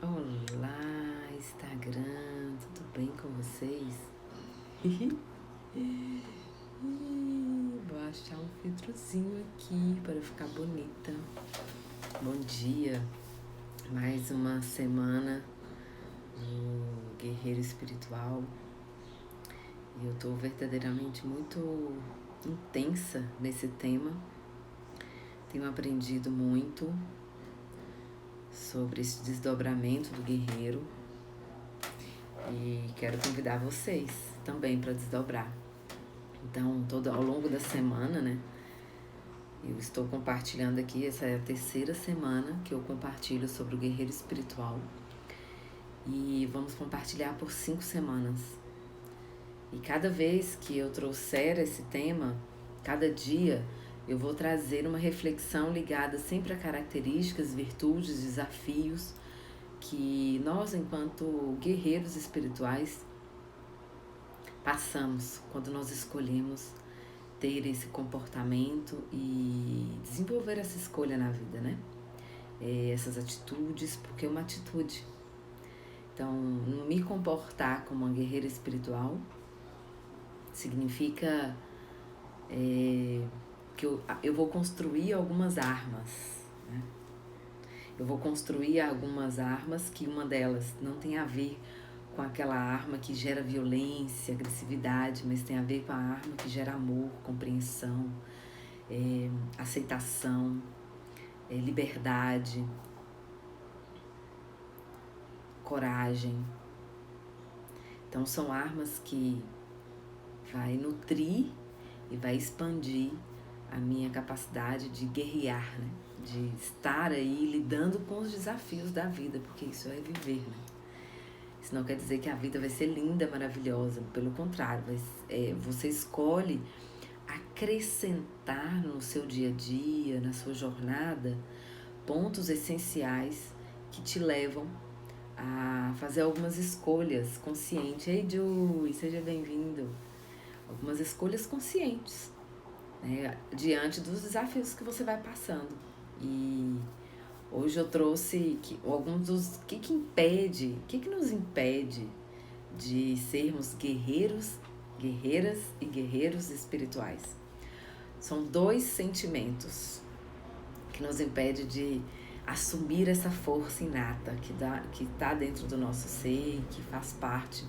Olá, Instagram, tudo bem com vocês? Vou achar um filtrozinho aqui para ficar bonita. Bom dia, mais uma semana no Guerreiro Espiritual e eu tô verdadeiramente muito intensa nesse tema. Tenho aprendido muito sobre esse desdobramento do guerreiro e quero convidar vocês também para desdobrar. Então, ao longo da semana, né, eu estou compartilhando aqui, essa é a terceira semana que eu compartilho sobre o guerreiro espiritual e vamos compartilhar por 5 semanas. E cada vez que eu trouxer esse tema, cada dia eu vou trazer uma reflexão ligada sempre a características, virtudes, desafios que nós, enquanto guerreiros espirituais, passamos quando nós escolhemos ter esse comportamento e desenvolver essa escolha na vida, né? Essas atitudes, porque é uma atitude. Então, me comportar como uma guerreira espiritual significa que eu vou construir algumas armas, né? Eu vou construir algumas armas que uma delas não tem a ver com aquela arma que gera violência, agressividade, mas tem a ver com a arma que gera amor, compreensão, aceitação, liberdade, coragem. Então são armas que vai nutrir e vai expandir a minha capacidade de guerrear, né? De estar aí lidando com os desafios da vida, porque isso é viver, né? Isso não quer dizer que a vida vai ser linda, maravilhosa, pelo contrário, você escolhe acrescentar no seu dia a dia, na sua jornada, pontos essenciais que te levam a fazer algumas escolhas conscientes. Ei, Ju, seja bem-vindo. Algumas escolhas conscientes, né, diante dos desafios que você vai passando. E hoje eu trouxe alguns dos... O que nos impede de sermos guerreiros, guerreiras e guerreiros espirituais? São 2 sentimentos que nos impedem de assumir essa força inata que está dentro do nosso ser e que faz parte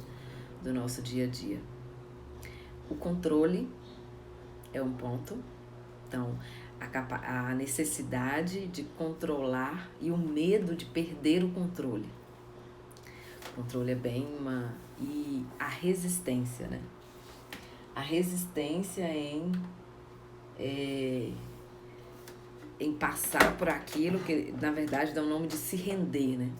do nosso dia a dia. O controle é um ponto. Então, a necessidade de controlar e o medo de perder o controle. O controle é bem uma... E a resistência, né? A resistência em passar por aquilo que, na verdade, dá o nome de se render, né?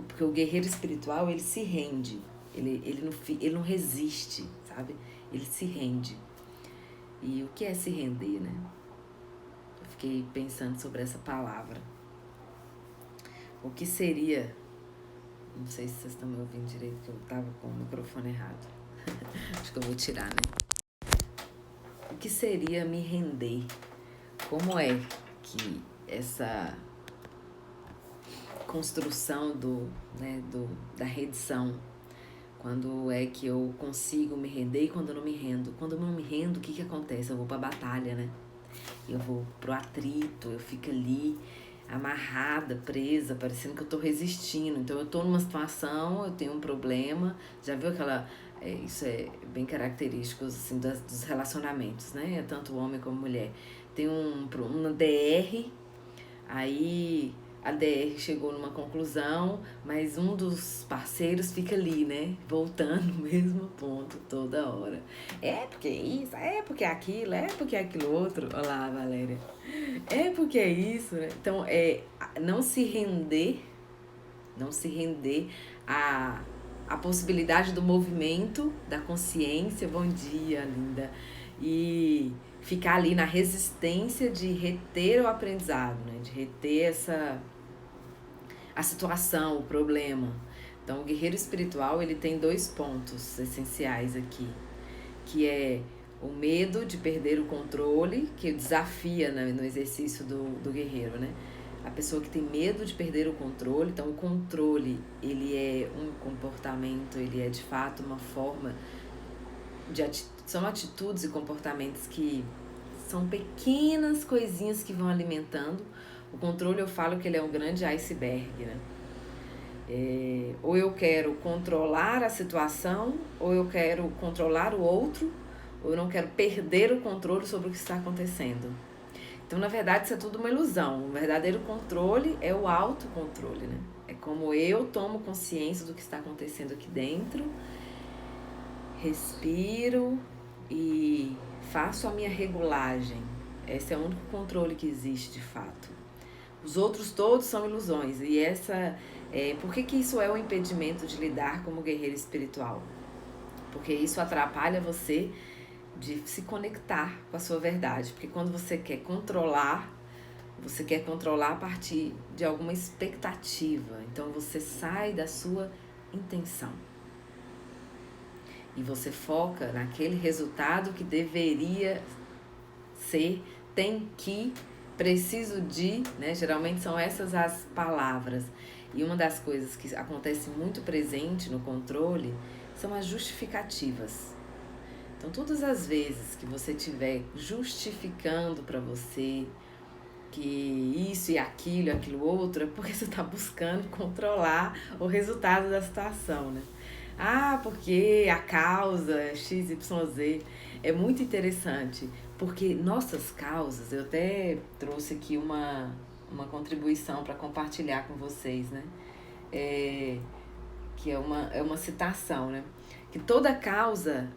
Porque o guerreiro espiritual, ele se rende. Ele não resiste, sabe? Ele se rende. E o que é se render, né? Eu fiquei pensando sobre essa palavra. O que seria... Não sei se vocês estão me ouvindo direito, que eu tava com o microfone errado. Acho que eu vou tirar, né? O que seria me render? Como é que essa construção da redição, quando é que eu consigo me render e quando eu não me rendo? Quando eu não me rendo, o que acontece? Eu vou pra batalha, né? Eu vou pro atrito, eu fico ali amarrada, presa, parecendo que eu tô resistindo. Então eu tô numa situação, eu tenho um problema. Já viu aquela... isso é bem característico assim, dos relacionamentos, né? Tanto homem como mulher. Tem uma DR, aí a DR chegou numa conclusão, mas um dos parceiros fica ali, né? Voltando no mesmo ponto toda hora. É porque isso, é porque aquilo, é porque aquilo outro. Olá, Valéria. É porque é isso, né? Então, não se render a possibilidade do movimento, da consciência. Bom dia, linda. E ficar ali na resistência de reter o aprendizado, né? De reter a situação, o problema. Então, o guerreiro espiritual, ele tem 2 pontos essenciais aqui, que é o medo de perder o controle, que desafia, né, no exercício do guerreiro, né? a pessoa que tem medo de perder o controle. Então, o controle, ele é um comportamento, ele é de fato uma forma são atitudes e comportamentos que são pequenas coisinhas que vão alimentando. O controle, eu falo que ele é um grande iceberg, né? Ou eu quero controlar a situação, ou eu quero controlar o outro, ou eu não quero perder o controle sobre o que está acontecendo. Então, na verdade, isso é tudo uma ilusão. O verdadeiro controle é o autocontrole, né? É como eu tomo consciência do que está acontecendo aqui dentro, respiro e faço a minha regulagem. Esse é o único controle que existe de fato. Os outros todos são ilusões. E por que isso é um impedimento de lidar como guerreiro espiritual? Porque isso atrapalha você de se conectar com a sua verdade. Porque quando você quer controlar a partir de alguma expectativa. Então você sai da sua intenção. E você foca naquele resultado que deveria ser, tem que, preciso de, né? Geralmente são essas as palavras. E uma das coisas que acontece muito presente no controle são as justificativas. Então, todas as vezes que você estiver justificando para você que isso e aquilo outro, é porque você está buscando controlar o resultado da situação, né? Porque a causa XYZ é muito interessante, porque nossas causas, eu até trouxe aqui uma contribuição para compartilhar com vocês, né? Que é uma citação, né? Que toda causa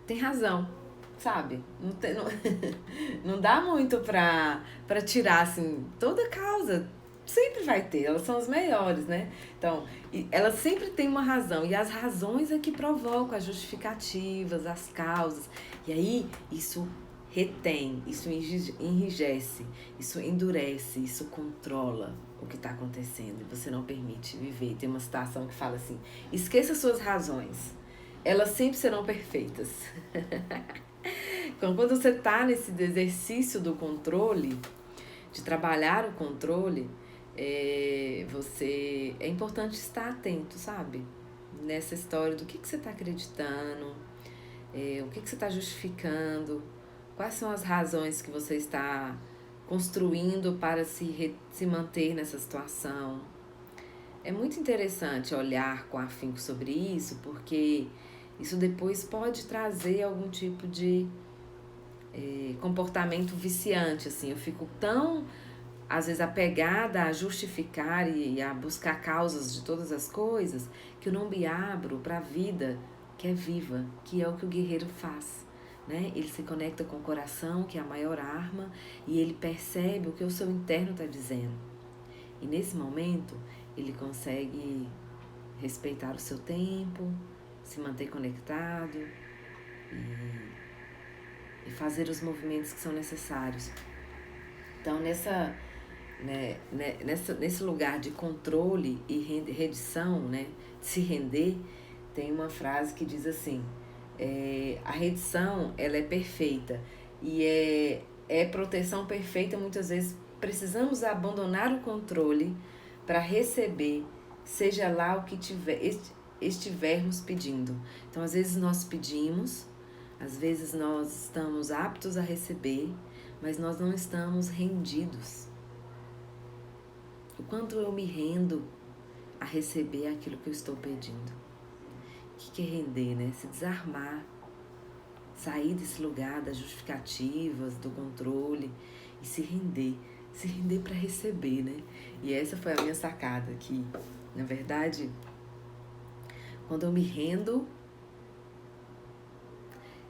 tem razão, sabe? Não dá muito pra tirar, assim, toda causa sempre vai ter, elas são as melhores, né? Então, elas sempre têm uma razão, e as razões é que provocam as justificativas, as causas, e aí isso retém, isso enrijece, isso endurece, isso controla o que está acontecendo, e você não permite viver. Tem uma citação que fala assim: esqueça suas razões, elas sempre serão perfeitas. Então, quando você está nesse exercício do controle, de trabalhar o controle, é importante estar atento, sabe? Nessa história do que você está acreditando, o que você está justificando, quais são as razões que você está construindo para se manter nessa situação. É muito interessante olhar com afinco sobre isso, porque isso depois pode trazer algum tipo de comportamento viciante, assim. Eu fico tão, às vezes, apegada a justificar e a buscar causas de todas as coisas, que eu não me abro para a vida que é viva, que é o que o guerreiro faz, né? Ele se conecta com o coração, que é a maior arma, e ele percebe o que o seu interno está dizendo. E nesse momento, ele consegue respeitar o seu tempo, se manter conectado e fazer os movimentos que são necessários. Então, nesse lugar de controle e redição, né, de se render, tem uma frase que diz assim: a redição, ela é perfeita e é proteção perfeita. Muitas vezes precisamos abandonar o controle para receber, seja lá o que estivermos pedindo. Então, às vezes nós pedimos, às vezes nós estamos aptos a receber, mas nós não estamos rendidos. O quanto eu me rendo a receber aquilo que eu estou pedindo. O que é render, né? Se desarmar, sair desse lugar das justificativas, do controle e se render para receber, né? E essa foi a minha sacada, que, na verdade, quando eu me rendo,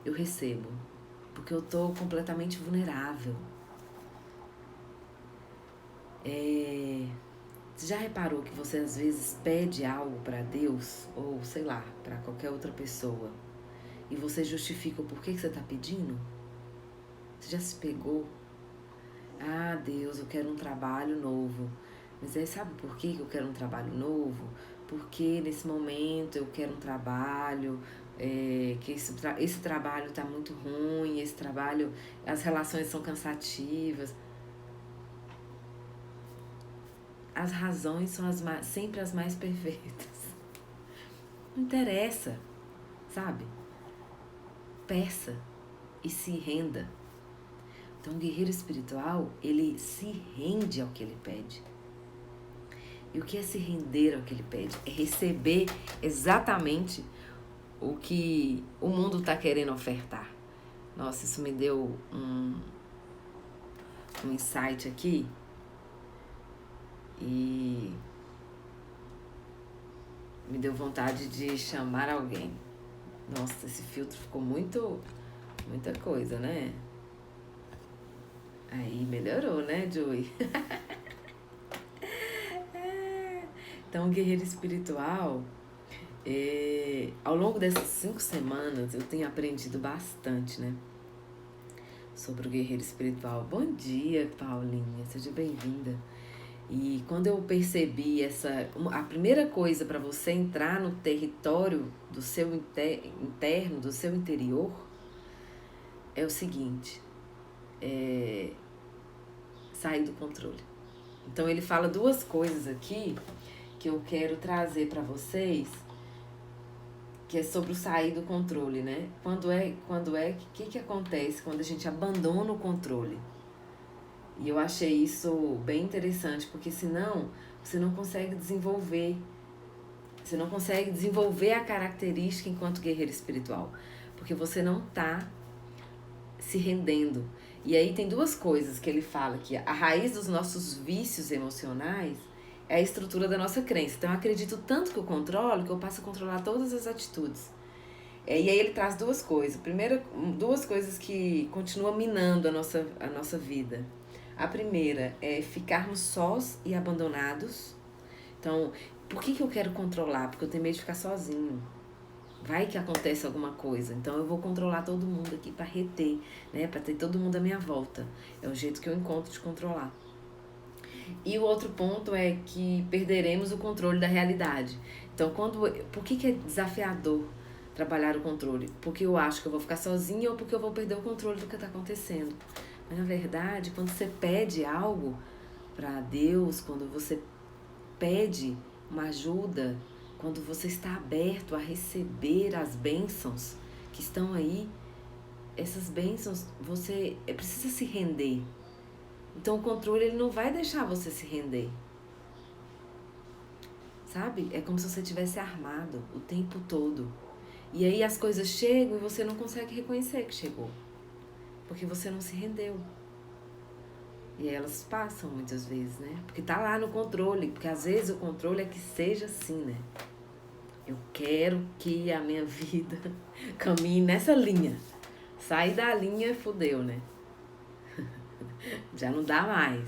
eu recebo, porque eu tô completamente vulnerável. Você já reparou que você às vezes pede algo para Deus, ou sei lá, para qualquer outra pessoa, e você justifica o porquê que você tá pedindo? Você já se pegou? Deus, eu quero um trabalho novo. Mas aí sabe por que eu quero um trabalho novo? Porque nesse momento eu quero um trabalho, que esse trabalho tá muito ruim, esse trabalho, as relações são cansativas. as razões são sempre as mais perfeitas. Não interessa, sabe? Peça e se renda. Então, o guerreiro espiritual, ele se rende ao que ele pede. E o que é se render ao que ele pede? É receber exatamente o que o mundo está querendo ofertar. Nossa, isso me deu um insight aqui. E me deu vontade de chamar alguém. Nossa, esse filtro ficou muita coisa, né? Aí melhorou, né, Joey? Então, o guerreiro espiritual, ao longo dessas 5 semanas, eu tenho aprendido bastante, né? Sobre o guerreiro espiritual. Bom dia, Paulinha, seja bem-vinda. E quando eu percebi a primeira coisa para você entrar no território do seu interno, do seu interior, é o seguinte, sair do controle. Então ele fala 2 coisas aqui que eu quero trazer para vocês, que é sobre o sair do controle, né? O que acontece quando a gente abandona o controle? E eu achei isso bem interessante, porque senão você não consegue desenvolver. Você não consegue desenvolver a característica enquanto guerreiro espiritual, porque você não está se rendendo. E aí tem 2 coisas que ele fala aqui. A raiz dos nossos vícios emocionais é a estrutura da nossa crença. Então eu acredito tanto que eu controlo, que eu passo a controlar todas as atitudes. E aí ele traz 2 coisas. Primeiro, 2 coisas que continuam minando a nossa vida. A primeira é ficarmos sós e abandonados. Então, por que eu quero controlar? Porque eu tenho medo de ficar sozinho. Vai que acontece alguma coisa. Então, eu vou controlar todo mundo aqui para reter, né? Para ter todo mundo à minha volta. É o jeito que eu encontro de controlar. E o outro ponto é que perderemos o controle da realidade. Então, por que é desafiador trabalhar o controle? Porque eu acho que eu vou ficar sozinha ou porque eu vou perder o controle do que está acontecendo. Mas, na verdade, quando você pede algo para Deus, quando você pede uma ajuda, quando você está aberto a receber as bênçãos que estão aí, essas bênçãos, você precisa se render. Então, o controle, ele não vai deixar você se render. Sabe? É como se você tivesse armado o tempo todo. E aí as coisas chegam e você não consegue reconhecer que chegou. Porque você não se rendeu. E aí elas passam muitas vezes, né? Porque tá lá no controle. Porque às vezes o controle é que seja assim, né? Eu quero que a minha vida caminhe nessa linha. Sair da linha, fudeu, né? Já não dá mais.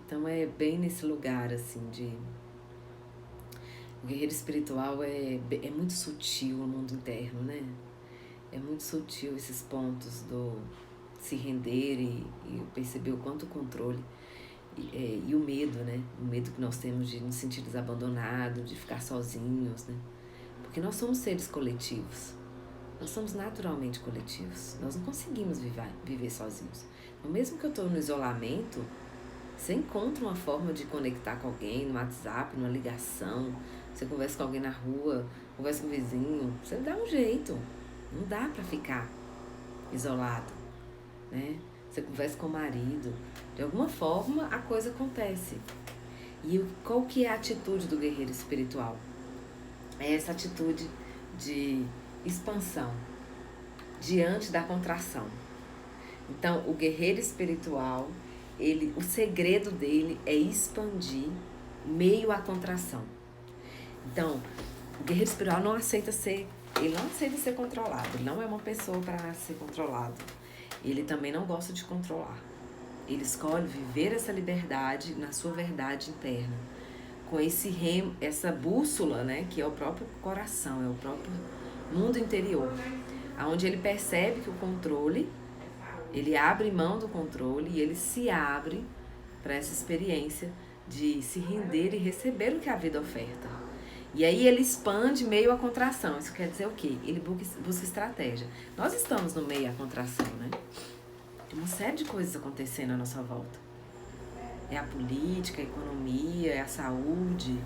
Então é bem nesse lugar, assim, de... O guerreiro espiritual é muito sutil o mundo interno, né? É muito sutil esses pontos do se render e perceber o quanto o controle e o medo, né? O medo que nós temos de nos sentir desabandonados, de ficar sozinhos, né? Porque nós somos seres coletivos. Nós somos naturalmente coletivos. Nós não conseguimos viver sozinhos. Então, mesmo que eu estou no isolamento, você encontra uma forma de conectar com alguém no WhatsApp, numa ligação. Você conversa com alguém na rua, conversa com o vizinho. Você dá um jeito. Não dá para ficar isolado, né? Você conversa com o marido. De alguma forma, a coisa acontece. E qual que é a atitude do guerreiro espiritual? É essa atitude de expansão diante da contração. Então, o guerreiro espiritual, o segredo dele é expandir meio à contração. Então, o guerreiro espiritual não aceita ser controlado. Ele não é uma pessoa para ser controlado. Ele também não gosta de controlar. Ele escolhe viver essa liberdade na sua verdade interna, com essa bússola, né, que é o próprio coração, é o próprio mundo interior, onde ele percebe que o controle, ele abre mão do controle e ele se abre para essa experiência de se render e receber o que a vida oferta. E aí ele expande meio à contração. Isso quer dizer o quê? Ele busca estratégia. Nós estamos no meio à contração, né? Tem uma série de coisas acontecendo à nossa volta. É a política, a economia, é a saúde,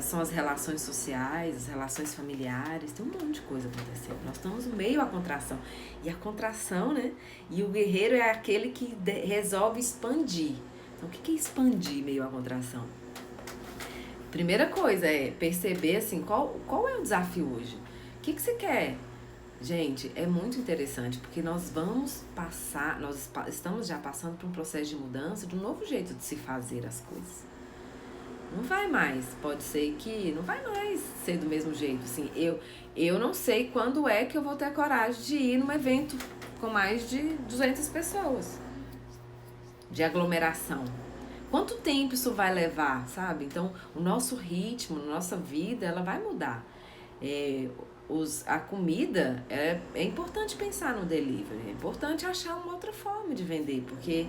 são as relações sociais, as relações familiares, tem um monte de coisa acontecendo. Nós estamos no meio à contração. E a contração, né? E o guerreiro é aquele que resolve expandir. Então, o que é expandir meio à contração? Primeira coisa é perceber, assim, qual é o desafio hoje? O que você quer? Gente, é muito interessante, porque nós vamos passar, nós estamos já passando por um processo de mudança, de um novo jeito de se fazer as coisas. Não vai mais, pode ser que não vai mais ser do mesmo jeito, assim, eu não sei quando é que eu vou ter a coragem de ir num evento com mais de 200 pessoas, de aglomeração. Quanto tempo isso vai levar, sabe? Então, o nosso ritmo, a nossa vida, ela vai mudar. A comida, é importante pensar no delivery, é importante achar uma outra forma de vender, porque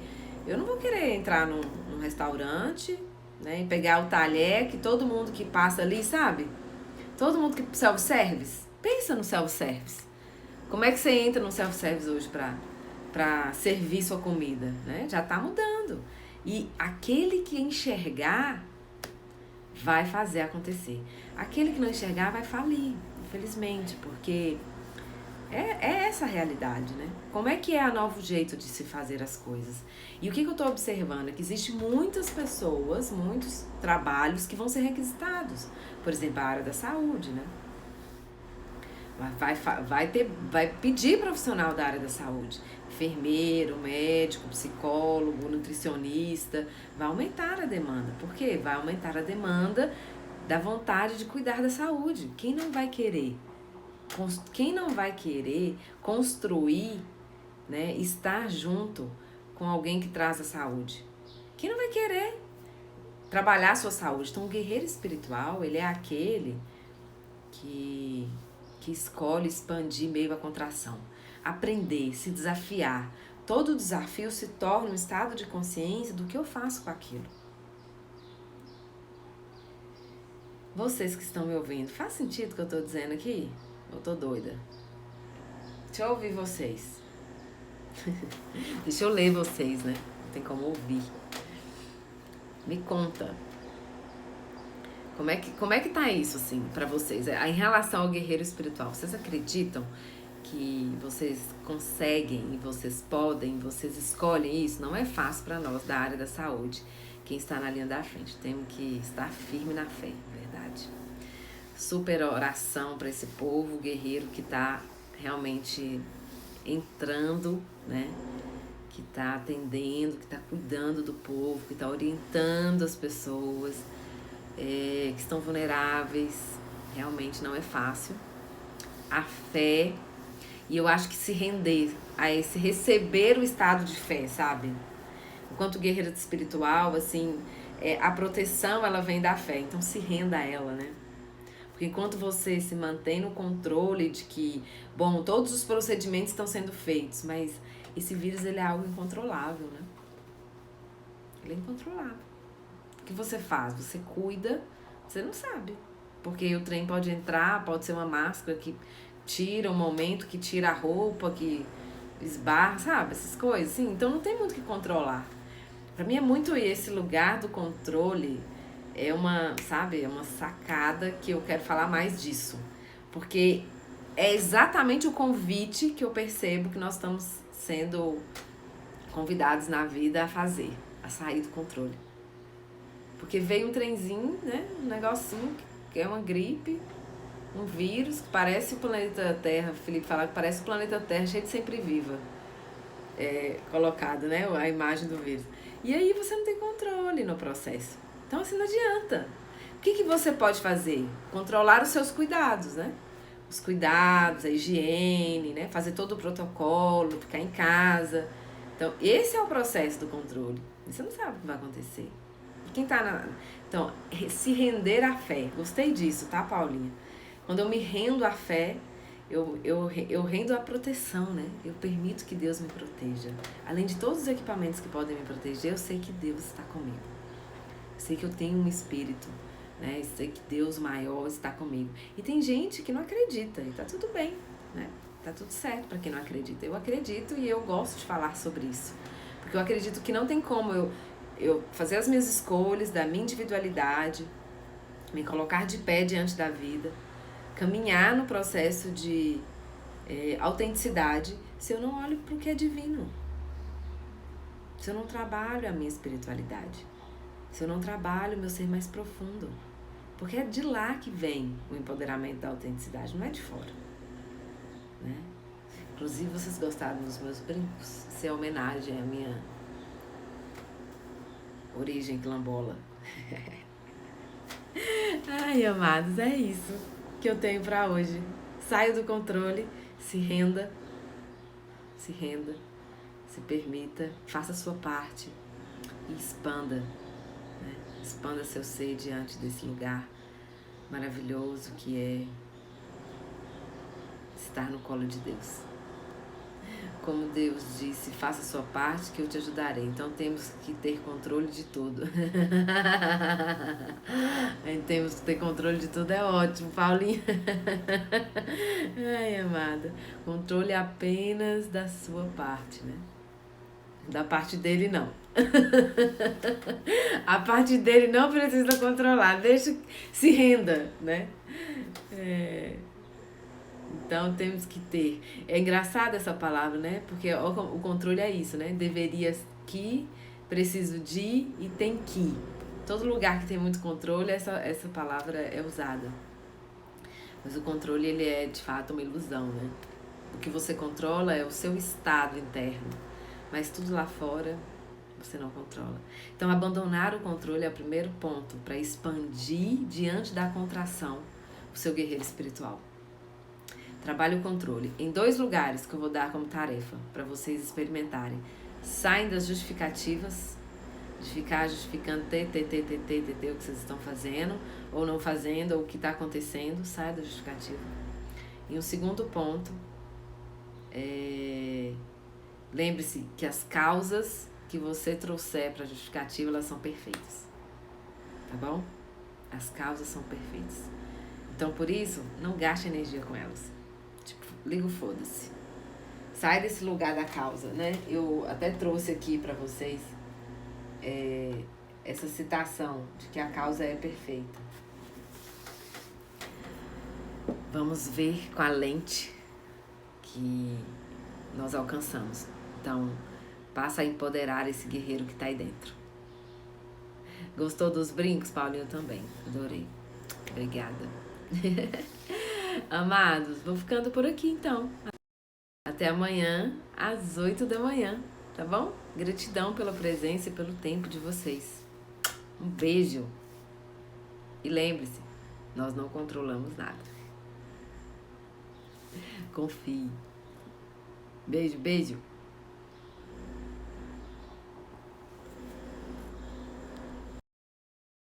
eu não vou querer entrar num restaurante, né, e pegar o talher que todo mundo que passa ali, sabe? Todo mundo que self-service, pensa no self-service. Como é que você entra no self-service hoje pra servir sua comida, né? Já tá mudando. E aquele que enxergar vai fazer acontecer. Aquele que não enxergar vai falir, infelizmente, porque é essa a realidade, né? Como é que é o novo jeito de se fazer as coisas? E o que eu estou observando é que existem muitas pessoas, muitos trabalhos que vão ser requisitados. Por exemplo, a área da saúde, né? Vai pedir profissional da área da saúde. Enfermeiro, médico, psicólogo, nutricionista. Vai aumentar a demanda. Por quê? Vai aumentar a demanda da vontade de cuidar da saúde. Quem não vai querer? Quem não vai querer construir, né, estar junto com alguém que traz a saúde? Quem não vai querer trabalhar a sua saúde? Então, o guerreiro espiritual, ele é aquele que escolhe expandir meio à contração. Aprender, se desafiar. Todo desafio se torna um estado de consciência do que eu faço com aquilo. Vocês que estão me ouvindo, faz sentido o que eu estou dizendo aqui? Eu tô doida. Deixa eu ouvir vocês. Deixa eu ler vocês, né? Não tem como ouvir. Me conta. Como é que tá isso, assim, pra vocês? Em relação ao guerreiro espiritual, vocês acreditam que vocês conseguem, vocês podem, vocês escolhem isso? Não é fácil pra nós da área da saúde. Quem está na linha da frente, temos que estar firme na fé, verdade. Super oração para esse povo guerreiro que está realmente entrando, né? Que está atendendo, que está cuidando do povo, que está orientando as pessoas, que estão vulneráveis. Realmente não é fácil. A fé, e eu acho que se render a esse, receber o estado de fé, sabe? Enquanto guerreira espiritual, assim, a proteção, ela vem da fé. Então se renda a ela, né? Porque enquanto você se mantém no controle de que, bom, todos os procedimentos estão sendo feitos, mas esse vírus, ele é algo incontrolável, né? Ele é incontrolável. O que você faz? Você cuida, você não sabe. Porque o trem pode entrar, pode ser uma máscara que tira um momento, que tira a roupa, que esbarra, sabe? Essas coisas, assim. Então não tem muito o que controlar. Pra mim é muito esse lugar do controle. É uma, sabe, é uma sacada que eu quero falar mais disso. Porque é exatamente o convite que eu percebo que nós estamos sendo convidados na vida a fazer, a sair do controle. Porque veio um trenzinho, né, um negocinho que é uma gripe, um vírus que parece o planeta Terra, Felipe fala que parece o planeta Terra cheio de sempre viva. Colocado, né, a imagem do vírus. E aí você não tem controle no processo. Então, assim, não adianta. O que você pode fazer? Controlar os seus cuidados, né? Os cuidados, a higiene, né? Fazer todo o protocolo, ficar em casa. Então, esse é o processo do controle. Você não sabe o que vai acontecer. E quem tá na... Então, se render à fé. Gostei disso, tá, Paulinha? Quando eu me rendo à fé, eu rendo à proteção, né? Eu permito que Deus me proteja. Além de todos os equipamentos que podem me proteger, eu sei que Deus está comigo. Sei que eu tenho um espírito, né? Sei que Deus maior está comigo. E tem gente que não acredita, e tá tudo bem, né? Tá tudo certo para quem não acredita. Eu acredito e eu gosto de falar sobre isso. Porque eu acredito que não tem como eu fazer as minhas escolhas da minha individualidade, me colocar de pé diante da vida, caminhar no processo de autenticidade, se eu não olho para o que é divino, se eu não trabalho a minha espiritualidade, se eu não trabalho o meu ser mais profundo, porque é de lá que vem o empoderamento da autenticidade, não é de fora, né? Inclusive, vocês gostaram dos meus brincos? Isso é homenagem à minha origem quilombola. Ai, amados, é isso que eu tenho pra hoje. Saia do controle, se renda, se permita, faça a sua parte e expanda, né? Expanda seu ser diante desse lugar maravilhoso que é estar no colo de Deus. Como Deus disse, faça a sua parte que eu te ajudarei. Então temos que ter controle de tudo. Temos que ter controle de tudo, é ótimo, Paulinho. Ai, amada. Controle apenas da sua parte, né? Da parte dele, não. A parte dele não precisa controlar. Deixa, se renda, né? Então temos que ter. É engraçado essa palavra, né? Porque o controle é isso, né? Deveria que, preciso de e tem que. Todo lugar que tem muito controle, essa palavra é usada. Mas o controle, ele é de fato uma ilusão, né? O que você controla é o seu estado interno. Mas tudo lá fora, você não controla. Então, abandonar o controle é o primeiro ponto para expandir diante da contração o seu guerreiro espiritual. Trabalhe o controle em 2 lugares que eu vou dar como tarefa para vocês experimentarem. Saem das justificativas, de ficar justificando o que vocês estão fazendo, ou não fazendo, ou o que está acontecendo. Saia da justificativa. E um segundo ponto, lembre-se que as causas que você trouxer para a justificativa, elas são perfeitas. Tá bom? As causas são perfeitas. Então, por isso, não gaste energia com elas. Tipo, liga o foda-se. Sai desse lugar da causa, né? Eu até trouxe aqui pra vocês essa citação de que a causa é perfeita. Vamos ver com a lente que nós alcançamos. Então, passa a empoderar esse guerreiro que tá aí dentro. Gostou dos brincos, Paulinho? Também. Adorei. Obrigada. Amados, vou ficando por aqui então. Até amanhã, às 8 da manhã, tá bom? Gratidão pela presença e pelo tempo de vocês. Um beijo. E lembre-se, nós não controlamos nada. Confie. Beijo, beijo.